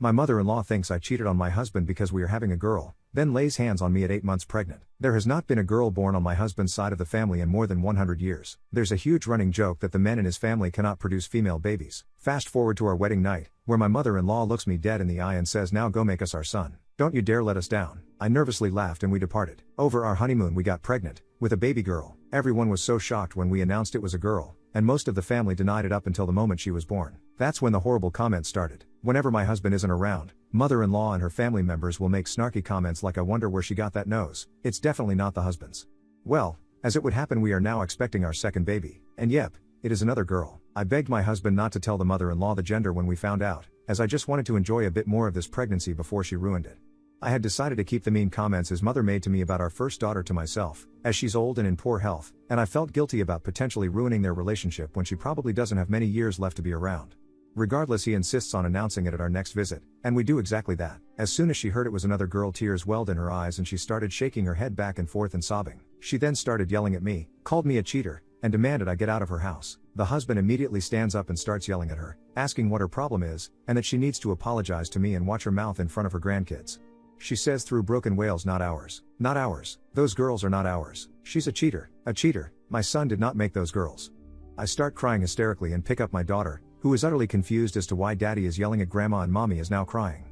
My mother-in-law thinks I cheated on my husband because we are having a girl, then lays hands on me at 8 months pregnant. There has not been a girl born on my husband's side of the family in more than 100 years. There's a huge running joke that the men in his family cannot produce female babies. Fast forward to our wedding night, where my mother-in-law looks me dead in the eye and says, "Now go make us our son. Don't you dare let us down." I nervously laughed and we departed. Over our honeymoon we got pregnant, with a baby girl. Everyone was so shocked when we announced it was a girl, and most of the family denied it up until the moment she was born. That's when the horrible comments started. Whenever my husband isn't around, mother-in-law and her family members will make snarky comments like, "I wonder where she got that nose. It's definitely not the husband's." Well, as it would happen, we are now expecting our second baby. And yep, it is another girl. I begged my husband not to tell the mother-in-law the gender when we found out, as I just wanted to enjoy a bit more of this pregnancy before she ruined it. I had decided to keep the mean comments his mother made to me about our first daughter to myself, as she's old and in poor health, and I felt guilty about potentially ruining their relationship when she probably doesn't have many years left to be around. Regardless, he insists on announcing it at our next visit, and we do exactly that. As soon as she heard it was another girl, tears welled in her eyes and she started shaking her head back and forth and sobbing. She then started yelling at me, called me a cheater, and demanded I get out of her house. The husband immediately stands up and starts yelling at her, asking what her problem is, and that she needs to apologize to me and watch her mouth in front of her grandkids. She says through broken wails, "Not ours. Not ours. Those girls are not ours. She's a cheater. A cheater. My son did not make those girls." I start crying hysterically and pick up my daughter, who is utterly confused as to why daddy is yelling at grandma and mommy is now crying.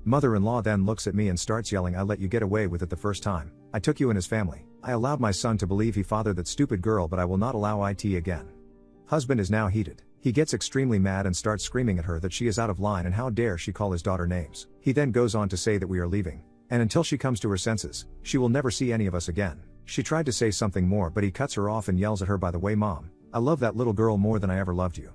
Mother-in-law then looks at me and starts yelling, "I let you get away with it the first time. I took you and his family. I allowed my son to believe he fathered that stupid girl, but I will not allow it again." Husband is now heated. He gets extremely mad and starts screaming at her that she is out of line and how dare she call his daughter names. He then goes on to say that we are leaving, and until she comes to her senses, she will never see any of us again. She tried to say something more, but he cuts her off and yells at her, "By the way, Mom, I love that little girl more than I ever loved you,"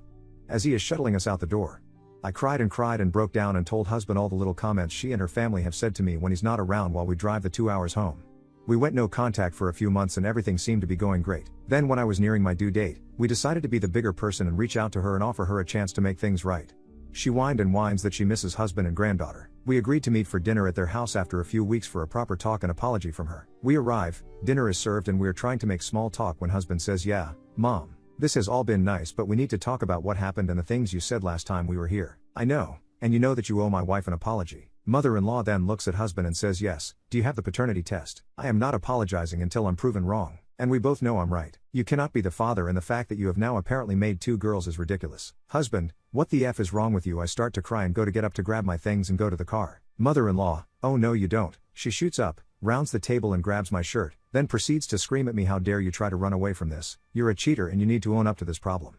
as he is shuttling us out the door. I cried and broke down and told husband all the little comments she and her family have said to me when he's not around while we drive the 2 hours home. We went no contact for a few months and everything seemed to be going great. Then when I was nearing my due date, we decided to be the bigger person and reach out to her and offer her a chance to make things right. She whined and whines that she misses husband and granddaughter. We agreed to meet for dinner at their house after a few weeks for a proper talk and apology from her. We arrive, dinner is served and we're trying to make small talk when husband says, "Yeah, Mom, this has all been nice, but we need to talk about what happened and the things you said last time we were here. I know, and you know that you owe my wife an apology." Mother-in-law then looks at husband and says, "Yes, do you have the paternity test?" I am not apologizing until I'm proven wrong, and we both know I'm right. You cannot be the father, and the fact that you have now apparently made 2 girls is ridiculous. Husband, what the F is wrong with you? I start to cry and go to get up to grab my things and go to the car. Mother-in-law, "Oh no you don't." She shoots up, rounds the table and grabs my shirt, then proceeds to scream at me, "How dare you try to run away from this? You're a cheater and you need to own up to this problem."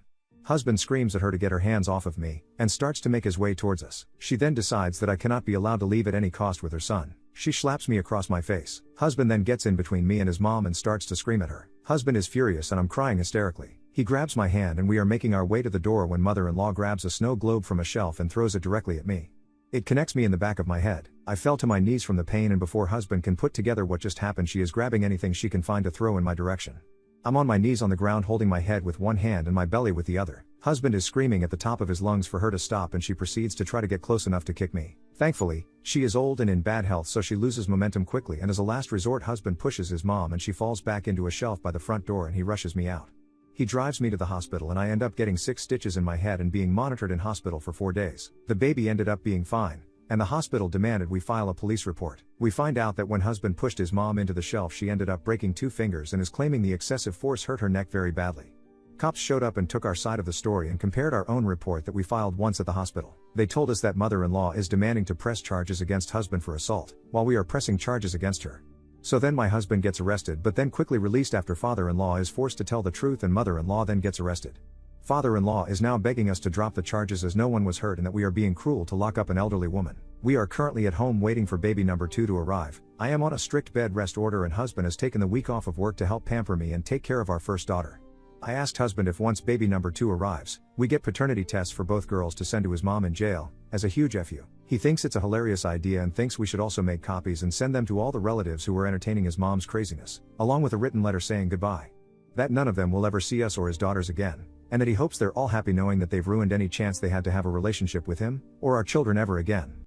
Husband screams at her to get her hands off of me, and starts to make his way towards us. She then decides that I cannot be allowed to leave at any cost with her son. She slaps me across my face. Husband then gets in between me and his mom and starts to scream at her. Husband is furious and I'm crying hysterically. He grabs my hand and we are making our way to the door when mother-in-law grabs a snow globe from a shelf and throws it directly at me. It connects me in the back of my head. I fell to my knees from the pain, and before husband can put together what just happened, she is grabbing anything she can find to throw in my direction. I'm on my knees on the ground holding my head with one hand and my belly with the other. Husband is screaming at the top of his lungs for her to stop, and she proceeds to try to get close enough to kick me. Thankfully, she is old and in bad health, so she loses momentum quickly, and as a last resort husband pushes his mom and she falls back into a shelf by the front door and he rushes me out. He drives me to the hospital and I end up getting 6 stitches in my head and being monitored in hospital for 4 days. The baby ended up being fine, and the hospital demanded we file a police report. We find out that when husband pushed his mom into the shelf, she ended up breaking 2 fingers and is claiming the excessive force hurt her neck very badly. Cops showed up and took our side of the story and compared our own report that we filed once at the hospital. They told us that mother-in-law is demanding to press charges against husband for assault, while we are pressing charges against her. So then my husband gets arrested but then quickly released after father-in-law is forced to tell the truth, and mother-in-law then gets arrested. Father-in-law is now begging us to drop the charges as no one was hurt and that we are being cruel to lock up an elderly woman. We are currently at home waiting for baby number 2 to arrive. I am on a strict bed rest order and husband has taken the week off of work to help pamper me and take care of our first daughter. I asked husband if once baby number 2 arrives, we get paternity tests for both girls to send to his mom in jail, as a huge FU. He thinks it's a hilarious idea and thinks we should also make copies and send them to all the relatives who were entertaining his mom's craziness, along with a written letter saying goodbye. That none of them will ever see us or his daughters again, and that he hopes they're all happy knowing that they've ruined any chance they had to have a relationship with him, or our children ever again.